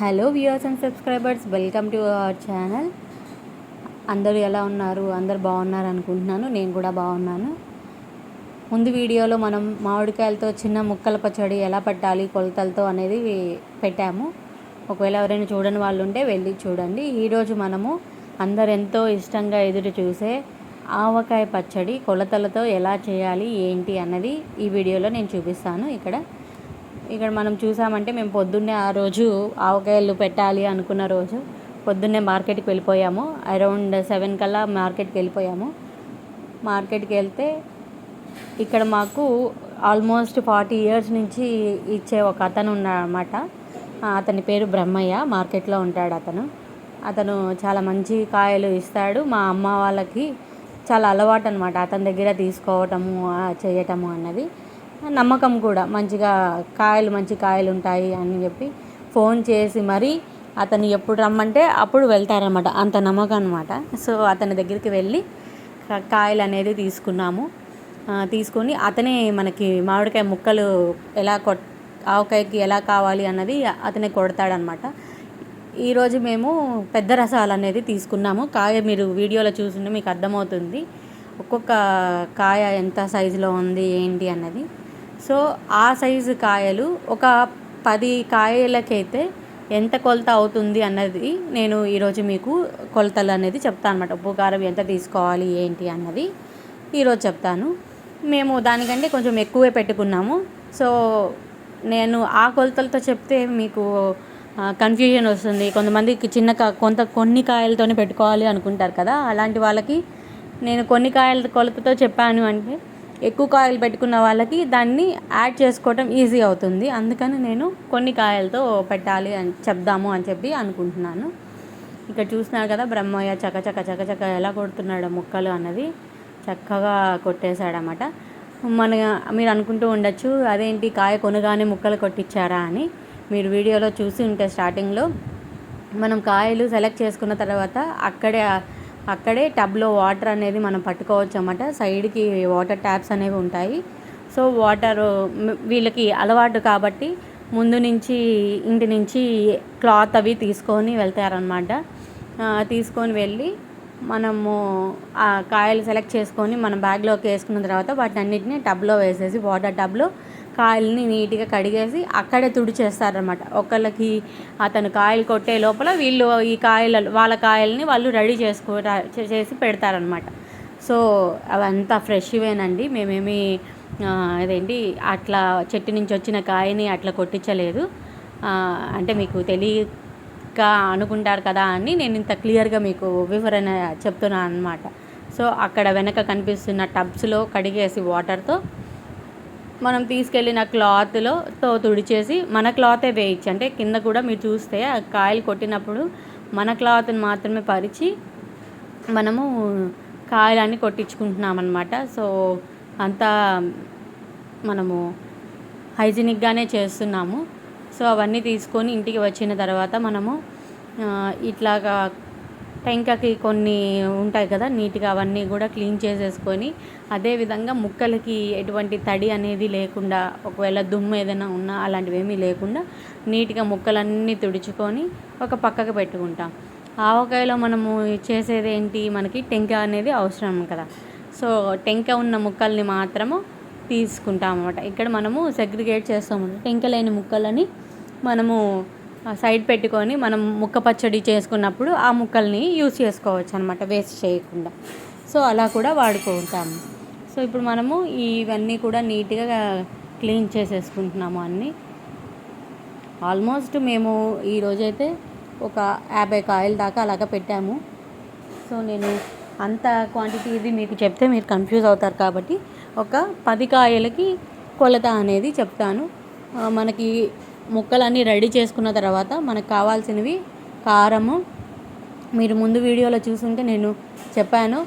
Hello viewers and subscribers, welcome to our channel. అందరూ ఎలా ఉన్నారు? అందరు బాగున్నారు అనుకుంటున్నాను. నేను కూడా బాగున్నాను. ముందు వీడియోలో మనం మామిడికాయలతో చిన్న ముక్కల పచ్చడి ఎలా పట్టాలి కొలతలతో అనేది పెట్టాము. ఒకవేళ ఎవరైనా చూడని వాళ్ళు ఉంటే వెళ్ళి చూడండి. ఈరోజు మనము అందరు ఎంతో ఇష్టంగా ఎదురు చూసే ఆవకాయ పచ్చడి కొలతలతో ఎలా చేయాలి ఏంటి అన్నది ఈ వీడియోలో నేను చూపిస్తాను. ఇక్కడ మనం చూసామంటే మేము పొద్దున్నే ఆ రోజు ఆవకాయలు పెట్టాలి అనుకున్న రోజు పొద్దున్నే మార్కెట్కి వెళ్ళిపోయాము. అరౌండ్ 7 కల్లా మార్కెట్కి వెళ్ళిపోయాము. మార్కెట్కి వెళ్తే ఇక్కడ మాకు ఆల్మోస్ట్ 40 ఇయర్స్ నుంచి ఇచ్చే ఒక అతను ఉన్నాడనమాట. అతని పేరు బ్రహ్మయ్య. మార్కెట్లో ఉంటాడు అతను చాలా మంచి కాయలు ఇస్తాడు. మా అమ్మ వాళ్ళకి చాలా అలవాటు అనమాట అతని దగ్గర తీసుకోవటము చేయటము అన్నది. నమ్మకం కూడా, మంచిగా మంచి కాయలు ఉంటాయి అని చెప్పి ఫోన్ చేసి మరీ అతను ఎప్పుడు రమ్మంటే అప్పుడు వెళ్తారనమాట. అంత నమ్మకం అనమాట. సో అతని దగ్గరికి వెళ్ళి కాయలు అనేది తీసుకొని అతనే మనకి మామిడికాయ ముక్కలు ఆవకాయకి ఎలా కావాలి అన్నది అతనే కొడతాడనమాట. ఈరోజు మేము పెద్ద రసాలు అనేది తీసుకున్నాము. కాయ మీరు వీడియోలో చూస్తుంటే మీకు అర్థమవుతుంది ఒక్కొక్క కాయ ఎంత సైజులో ఉంది ఏంటి అన్నది. సో ఆ సైజు కాయలు ఒక 10 కాయలకైతే ఎంత కొలత అవుతుంది అన్నది నేను ఈరోజు మీకు కొలతలు అనేది చెప్తాను అనమాట. ఉప్పు కారం ఎంత తీసుకోవాలి ఏంటి అన్నది ఈరోజు చెప్తాను. మేము దానికంటే కొంచెం ఎక్కువే పెట్టుకున్నాము. సో నేను ఆ కొలతలతో చెప్తే మీకు కన్ఫ్యూజన్ వస్తుంది. కొంతమందికి కొన్ని కాయలతోనే పెట్టుకోవాలి అనుకుంటారు కదా. అలాంటి వాళ్ళకి నేను కొన్ని కాయల కొలతతో చెప్పాను అంటే ఎక్కువ కాయలు పెట్టుకున్న వాళ్ళకి దాన్ని యాడ్ చేసుకోవటం ఈజీ అవుతుంది. అందుకని నేను కొన్ని కాయలతో పెట్టాలి అని చెప్దాము అని చెప్పి అనుకుంటున్నాను. ఇక్కడ చూస్తున్నారు కదా బ్రహ్మయ్య చకచక ఎలా కొడుతున్నాడో ముక్కలు అన్నది చక్కగా కొట్టేశాడనమాట. మీరు అనుకుంటూ ఉండొచ్చు అదేంటి కాయ కొనగానే ముక్కలు కొట్టించారా అని. మీరు వీడియోలో చూసి ఉంటే స్టార్టింగ్లో మనం కాయలు సెలెక్ట్ చేసుకున్న తర్వాత అక్కడే టబ్లో వాటర్ అనేది మనం పట్టుకోవచ్చు అన్నమాట. సైడ్కి వాటర్ ట్యాప్స్ అనేవి ఉంటాయి. సో వీళ్ళకి అలవాటు కాబట్టి ముందు నుంచి ఇంటి నుంచి క్లాత్ అవి తీసుకొని వెళ్తారనమాట. తీసుకొని వెళ్ళి మనము ఆ కాయలు సెలెక్ట్ చేసుకొని మనం బ్యాగ్లోకి వేసుకున్న తర్వాత వాటిని అన్నిటిని టబ్లో వేసేసి వాటర్ టబ్లో కాయలని నీట్గా కడిగేసి అక్కడే తుడిచేస్తారనమాట. ఒకళ్ళకి అతను కాయలు కొట్టే లోపల వీళ్ళు వాళ్ళ కాయలని వాళ్ళు రెడీ చేసి పెడతారనమాట. సో అవంతా ఫ్రెష్వేనండి. మేమేమి అట్లా చెట్టు నుంచి వచ్చిన కాయని అట్లా కొట్టించలేదు. అంటే మీకు తెలియక అనుకుంటారు కదా అని నేను ఇంత క్లియర్గా మీకు వివరణ చెప్తున్నాను అనమాట. సో అక్కడ వెనక కనిపిస్తున్న టబ్స్లో కడిగేసి వాటర్తో మనం తీసుకెళ్ళిన క్లాత్లో తుడిచేసి మన క్లాతే వేయచ్చు. అంటే కింద కూడా మీరు చూస్తే ఆ కాయలు కొట్టినప్పుడు మన క్లాత్ని మాత్రమే పరిచి మనము కాయలన్నీ కొట్టించుకుంటున్నాం అన్నమాట. సో అంతా మనము హైజీనిక్గానే చేస్తున్నాము. సో అవన్నీ తీసుకొని ఇంటికి వచ్చిన తర్వాత మనము ఇట్లాగా టెంకకి కొన్ని ఉంటాయి కదా నీట్గా అవన్నీ కూడా క్లీన్ చేసేసుకొని అదేవిధంగా ముక్కలకి ఎటువంటి తడి అనేది లేకుండా ఒకవేళ దుమ్ము ఏదైనా ఉన్నా అలాంటివి ఏమీ లేకుండా నీట్గా ముక్కలన్నీ తుడుచుకొని ఒక పక్కకు పెట్టుకుంటాం. ఆవకాయలో మనము చేసేది ఏంటి, మనకి టెంక అనేది అవసరం కదా. సో టెంక ఉన్న ముక్కల్ని మాత్రము తీసుకుంటాం అన్నమాట. ఇక్కడ మనము సెగ్రిగేట్ చేస్తాము. టెంక లేని ముక్కలని మనము సైడ్ పెట్టుకొని మనం ముక్క పచ్చడి చేసుకున్నప్పుడు ఆ ముక్కల్ని యూస్ చేసుకోవచ్చు అనమాట, వేస్ట్ చేయకుండా. సో అలా కూడా వాడుకుంటాము. సో ఇప్పుడు మనము ఇవన్నీ కూడా నీట్గా క్లీన్ చేసేసుకుంటున్నాము అన్నీ. ఆల్మోస్ట్ మేము ఈరోజైతే ఒక 50 కాయల దాకా అలాగ పెట్టాము. సో నేను అంత క్వాంటిటీ ఇది మీకు చెప్తే మీరు కన్ఫ్యూజ్ అవుతారు కాబట్టి ఒక 10 కాయలకి కొలత అనేది చెప్తాను. మనకి ముక్కలన్నీ రెడీ చేసుకున్న తర్వాత మనకు కావాల్సినవి కారము. మీరు ముందు వీడియోలో చూసుంటే నేను చెప్పాను,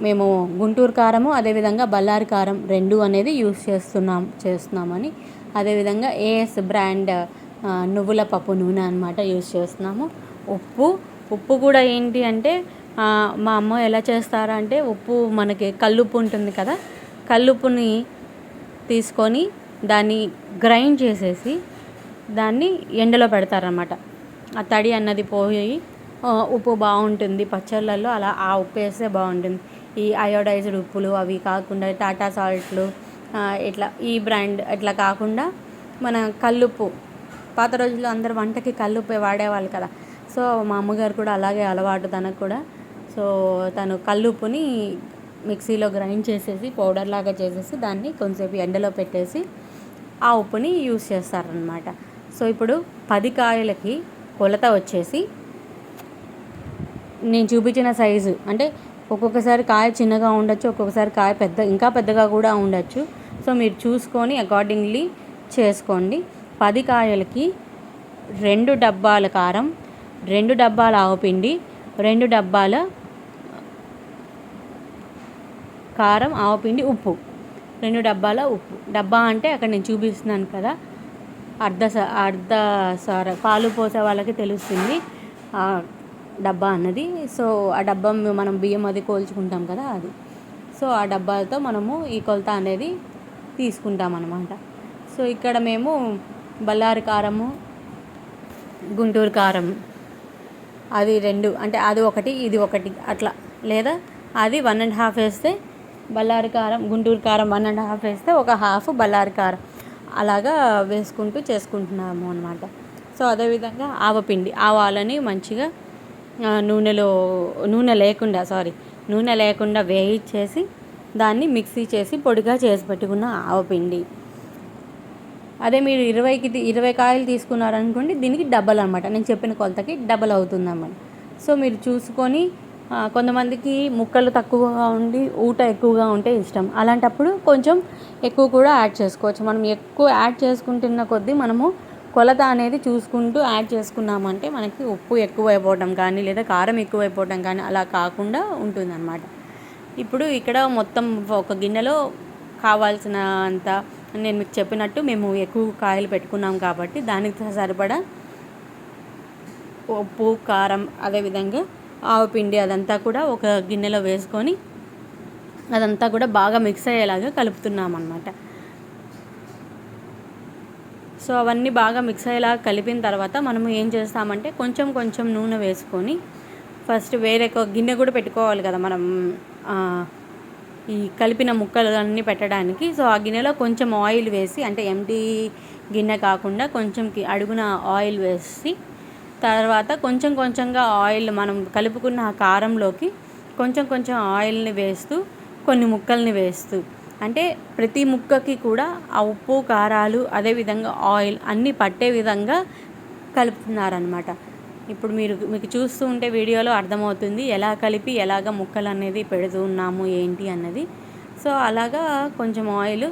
మేము గుంటూరు కారము అదేవిధంగా బళ్ళారి కారం 2 అనేది యూస్ చేస్తున్నామని. అదేవిధంగా ఏఎస్ బ్రాండ్ నువ్వుల పప్పు నూనె అనమాట యూస్ చేస్తున్నాము. ఉప్పు కూడా ఏంటి అంటే మా అమ్మ ఎలా చేస్తారంటే మనకి కల్లుప్పు ఉంటుంది కదా, కల్లుప్పుని తీసుకొని దాన్ని గ్రైండ్ చేసేసి దాన్ని ఎండలో పెడతారనమాట. ఆ తడి అన్నది పోయి ఉప్పు బాగుంటుంది పచ్చళ్ళల్లో. అలా ఆ ఉప్పు వేస్తే బాగుంటుంది. ఈ అయోడైజ్డ్ ఉప్పులు అవి కాకుండా టాటా సాల్ట్లు ఇట్లా ఈ బ్రాండ్ ఇట్లా కాకుండా మన కల్లుప్పు, పాత రోజుల్లో అందరు వంటకి కల్లుప్పే వాడేవాళ్ళు కదా. సో మా అమ్మగారు కూడా అలాగే అలవాటు తనకు కూడా. సో తను కల్లుప్పుని మిక్సీలో గ్రైండ్ చేసేసి పౌడర్ లాగా చేసేసి దాన్ని కొంచెంసేపు ఎండలో పెట్టేసి ఆ ఉప్పుని యూస్ చేస్తారనమాట. సో ఇప్పుడు 10 కాయలకి కొలత వచ్చేసి నేను చూపించిన సైజు, అంటే ఒక్కొక్కసారి కాయ చిన్నగా ఉండొచ్చు, ఒక్కొక్కసారి కాయ ఇంకా పెద్దగా కూడా ఉండొచ్చు. సో మీరు చూసుకొని అకార్డింగ్లీ చేసుకోండి. 10 కాయలకి 2 డబ్బాల కారం, 2 డబ్బాల ఆవపిండి, 2 డబ్బాల కారం, ఆవపిండి, ఉప్పు, 2 డబ్బాల ఉప్పు. డబ్బా అంటే అక్కడ నేను చూపిస్తున్నాను కదా, అర్ధ పాలు పోసే వాళ్ళకి తెలుస్తుంది ఆ డబ్బా అన్నది. సో ఆ డబ్బా మనం బియ్యం అది కోల్చుకుంటాం కదా అది. సో ఆ డబ్బాలతో మనము ఈ కొలత అనేది తీసుకుంటాం అన్నమాట. సో ఇక్కడ మేము బళ్ళారి కారము, గుంటూరు కారం అది 2, అంటే అది ఒకటి ఇది ఒకటి అట్లా, లేదా అది 1.5 వేస్తే బళ్ళారి కారం, గుంటూరు కారం 1.5 వేస్తే ఒక హాఫ్ బళ్ళారి కారం, అలాగా వేసుకుంటూ చేసుకుంటున్నాము అనమాట. సో అదేవిధంగా ఆవపిండి, ఆవాలని మంచిగా నూనె లేకుండా వేయించేసి దాన్ని మిక్సీ చేసి పొడిగా చేసి పెట్టుకున్న ఆవపిండి. అదే మీరు 20 కాయలు తీసుకున్నారనుకోండి, దీనికి డబల్ అనమాట. నేను చెప్పిన కొలతకి డబల్ అవుతుందన్నమాట. సో మీరు చూసుకొని, కొంతమందికి ముక్కలు తక్కువగా ఉండి ఊట ఎక్కువగా ఉంటే ఇష్టం, అలాంటప్పుడు కొంచెం ఎక్కువ కూడా యాడ్ చేసుకోవచ్చు. మనం ఎక్కువ యాడ్ చేసుకుంటున్న కొద్దీ మనము కొలత అనేది చూసుకుంటూ యాడ్ చేసుకున్నామంటే మనకి ఉప్పు ఎక్కువ అయిపోవడం కానీ లేదా కారం ఎక్కువ అయిపోవడం కానీ అలా కాకుండా ఉంటుందన్నమాట. ఇప్పుడు ఇక్కడ మొత్తం ఒక గిన్నెలో కావాల్సిన అంత నేను మీకు చెప్పినట్టు మేము ఎక్కువ కాయలు పెట్టుకున్నాం కాబట్టి దానికి సరిపడా ఉప్పు, కారం, అదేవిధంగా ఆవపిండి అదంతా కూడా ఒక గిన్నెలో వేసుకొని అదంతా కూడా బాగా మిక్స్ అయ్యేలాగా కలుపుతున్నాం అన్నమాట. సో అవన్నీ బాగా మిక్స్ అయ్యేలాగా కలిపిన తర్వాత మనము ఏం చేస్తామంటే కొంచెం నూనె వేసుకొని ఫస్ట్ వేరే గిన్నె కూడా పెట్టుకోవాలి కదా మనం ఈ కలిపిన ముక్కలు అన్నీ పెట్టడానికి. సో ఆ గిన్నెలో కొంచెం ఆయిల్ వేసి, అంటే ఎంటీ గిన్నె కాకుండా కొంచెం అడుగున ఆయిల్ వేసి, తర్వాత కొంచెంగా ఆయిల్ మనం కలుపుకున్న ఆ కారంలోకి కొంచెం ఆయిల్ని వేస్తూ కొన్ని ముక్కల్ని వేస్తూ, అంటే ప్రతి ముక్కకి కూడా ఆ ఉప్పు, కారాలు, అదేవిధంగా ఆయిల్ అన్నీ పట్టే విధంగా కలుపుతున్నారనమాట. ఇప్పుడు మీకు చూస్తూ ఉంటే వీడియోలో అర్థమవుతుంది ఎలా కలిపి ఎలాగ ముక్కలు అనేది పెడుతూ ఉన్నాము ఏంటి అన్నది. సో అలాగా కొంచెం ఆయిల్,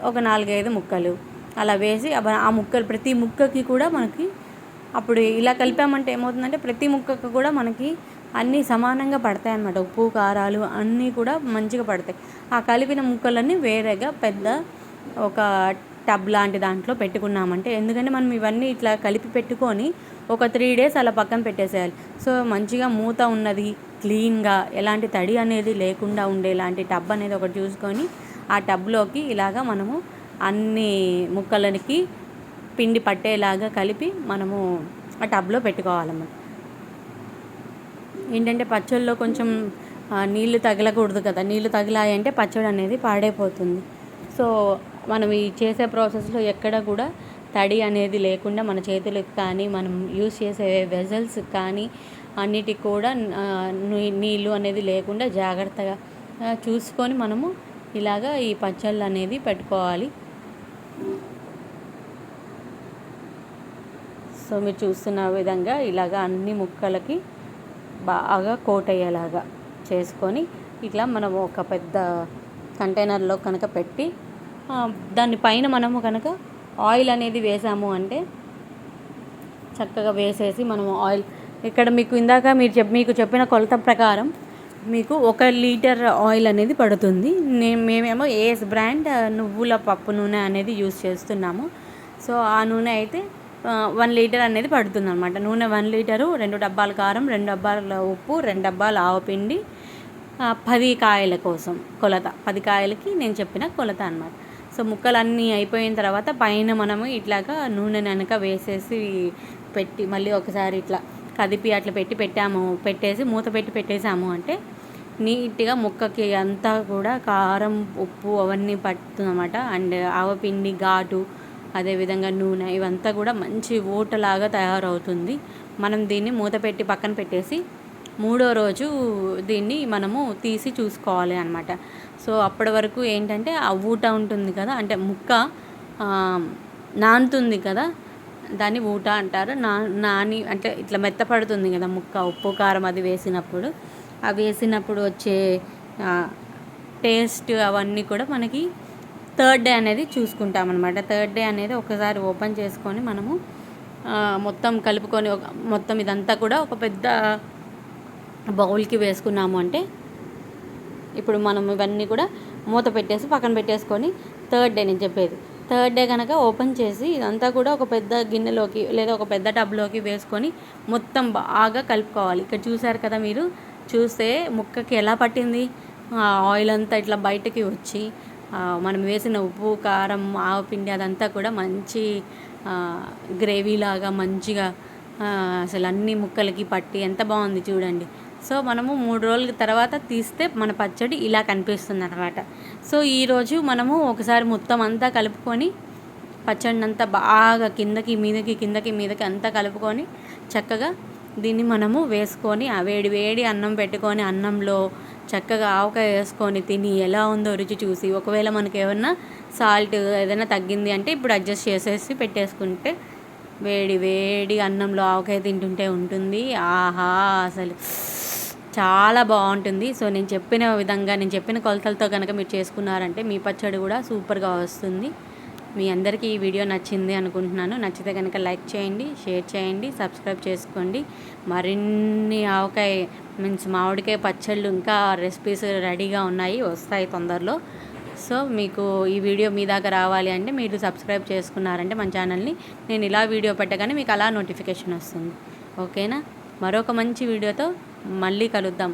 ఒక 4-5 ముక్కలు అలా వేసి ఆ ముక్కలు ప్రతి ముక్కకి కూడా మనకి అప్పుడు ఇలా కలిపామంటే ఏమవుతుందంటే ప్రతి ముక్కకు కూడా మనకి అన్నీ సమానంగా పడతాయి అన్నమాట. ఉప్పు, కారాలు అన్నీ కూడా మంచిగా పడతాయి. ఆ కలిపిన ముక్కలన్నీ వేరేగా పెద్ద ఒక టబ్ లాంటి దాంట్లో పెట్టుకున్నామంటే, ఎందుకంటే మనం ఇవన్నీ ఇట్లా కలిపి పెట్టుకొని ఒక 3 days అలా పక్కన పెట్టేసేయాలి. సో మంచిగా మూత ఉన్నది, క్లీన్గా ఎలాంటి తడి అనేది లేకుండా ఉండేలాంటి టబ్ అనేది ఒకటి చూసుకొని ఆ టబ్లోకి ఇలాగా మనము అన్ని ముక్కలకి పిండి పట్టేలాగా కలిపి మనము ఆ టబ్లో పెట్టుకోవాలన్నమాట. ఏంటంటే పచ్చళ్ళలో కొంచెం నీళ్ళు తగలకూడదు కదా, నీళ్ళు తగిలాయంటే పచ్చడి అనేది పాడైపోతుంది. సో మనం ఈ చేసే ప్రాసెస్లో ఎక్కడ కూడా తడి అనేది లేకుండా మన చేతులకు కానీ మనం యూస్ చేసే వెజల్స్ కానీ అన్నిటికి కూడా నీళ్ళు అనేది లేకుండా జాగ్రత్తగా చూసుకొని మనము ఇలాగా ఈ పచ్చళ్ళు అనేది పెట్టుకోవాలి. సో మీరు చూస్తున్న విధంగా ఇలాగా అన్ని ముక్కలకి బాగా కోట్ అయ్యేలాగా చేసుకొని ఇట్లా మనం ఒక పెద్ద కంటైనర్లో కనుక పెట్టి దానిపైన మనము కనుక ఆయిల్ అనేది వేసాము అంటే చక్కగా వేసేసి మనము ఆయిల్ ఇక్కడ మీకు ఇందాక మీకు చెప్పిన కొలత ప్రకారం మీకు 1 లీటర్ ఆయిల్ అనేది పడుతుంది. మేమేమో ఏఎస్ బ్రాండ్ నువ్వుల పప్పు నూనె అనేది యూస్ చేస్తున్నాము. సో ఆ నూనె అయితే 1 లీటర్ అనేది పడుతుంది అనమాట. నూనె 1 లీటరు, 2 డబ్బాల కారం, 2 డబ్బాల ఉప్పు, 2 డబ్బాల ఆవపిండి, 10 కాయల కోసం కొలత, 10 కాయలకి నేను చెప్పిన కొలత అనమాట. సో ముక్కలన్నీ అయిపోయిన తర్వాత పైన మనము ఇట్లాగా నూనె వెనక వేసేసి పెట్టి మళ్ళీ ఒకసారి ఇట్లా కదిపి అట్లా పెట్టేసి మూత పెట్టి పెట్టేసాము అంటే నీట్గా ముక్కకి అంతా కూడా కారం ఉప్పు అవన్నీ పడుతుందన్నమాట. అండ్ ఆవపిండి ఘాటు అదేవిధంగా నూనె ఇవంతా కూడా మంచి ఊటలాగా తయారవుతుంది. మనం దీన్ని మూత పెట్టి పక్కన పెట్టేసి 3వ రోజు దీన్ని మనము తీసి చూసుకోవాలి అనమాట. సో అప్పటి వరకు ఏంటంటే ఆ ఊట ఉంటుంది కదా, అంటే ముక్క నానుతుంది కదా, దాన్ని ఊట అంటారు. నాని అంటే ఇట్లా మెత్తపడుతుంది కదా ముక్క, ఉప్పు కారం అది వేసినప్పుడు వచ్చే టేస్ట్ అవన్నీ కూడా మనకి 3rd డే అనేది చూసుకుంటామన్నమాట. 3rd డే అనేది ఒకసారి ఓపెన్ చేసుకొని మనము మొత్తం కలుపుకొని మొత్తం ఇదంతా కూడా ఒక పెద్ద బౌల్కి వేసుకున్నాము అంటే ఇప్పుడు మనం ఇవన్నీ కూడా మూత పెట్టేసి పక్కన పెట్టేసుకొని 3rd డే నేను చెప్పేది 3rd డే కనుక ఓపెన్ చేసి ఇదంతా కూడా ఒక పెద్ద గిన్నెలోకి లేదా ఒక పెద్ద టబ్లోకి వేసుకొని మొత్తం బాగా కలుపుకోవాలి. ఇక్కడ చూసారు కదా, మీరు చూస్తే ముక్కకి ఎలా పట్టింది, ఆయిల్ అంతా ఇట్లా బయటకి వచ్చి మనం వేసిన ఉప్పు కారం ఆవపిండి అదంతా కూడా మంచి గ్రేవీలాగా మంచిగా అసలు అన్ని ముక్కలకి పట్టి ఎంత బాగుంది చూడండి. సో మనము 3 రోజుల తర్వాత తీస్తే మన పచ్చడి ఇలా కనిపిస్తుంది అనమాట. సో ఈరోజు మనము ఒకసారి మొత్తం అంతా కలుపుకొని పచ్చడిని అంతా బాగా కిందకి మీదకి అంతా కలుపుకొని చక్కగా దీన్ని మనము వేసుకొని ఆ వేడి అన్నం పెట్టుకొని అన్నంలో చక్కగా ఆవకాయ వేసుకొని తిని ఎలా ఉందో రుచి చూసి, ఒకవేళ మనకి ఏమన్నా సాల్ట్ ఏదైనా తగ్గింది అంటే ఇప్పుడు అడ్జస్ట్ చేసేసి పెట్టేసుకుంటే వేడి అన్నంలో ఆవకాయ తింటుంటే ఉంటుంది. ఆహా, అసలు చాలా బాగుంటుంది. సో నేను చెప్పిన కొలతలతో కనుక మీరు చేసుకున్నారంటే మీ పచ్చడి కూడా సూపర్గా వస్తుంది. మీ అందరికీ ఈ వీడియో నచ్చింది అనుకుంటున్నాను. నచ్చితే కనుక లైక్ చేయండి, షేర్ చేయండి, సబ్స్క్రైబ్ చేసుకోండి. మరిన్ని మామిడికాయ పచ్చళ్ళు ఇంకా రెసిపీస్ రెడీగా వస్తాయి తొందరలో. సో మీకు ఈ వీడియో మీ దాకా రావాలి అంటే మీరు సబ్స్క్రైబ్ చేసుకున్నారంటే మన ఛానల్ని నేను ఇలా వీడియో పెట్టగానే మీకు అలా నోటిఫికేషన్ వస్తుంది. ఓకేనా? మరొక మంచి వీడియోతో మళ్ళీ కలుద్దాం.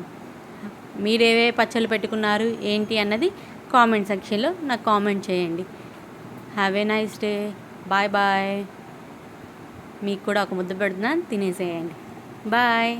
మీరేవే పచ్చళ్ళు పెట్టుకున్నారు ఏంటి అన్నది కామెంట్ సెక్షన్లో నాకు కామెంట్ చేయండి. Have a nice day. Bye. మీకు కూడా ఒక ముద్ద పెడుతున్నాను, తినేసేయండి. బాయ్.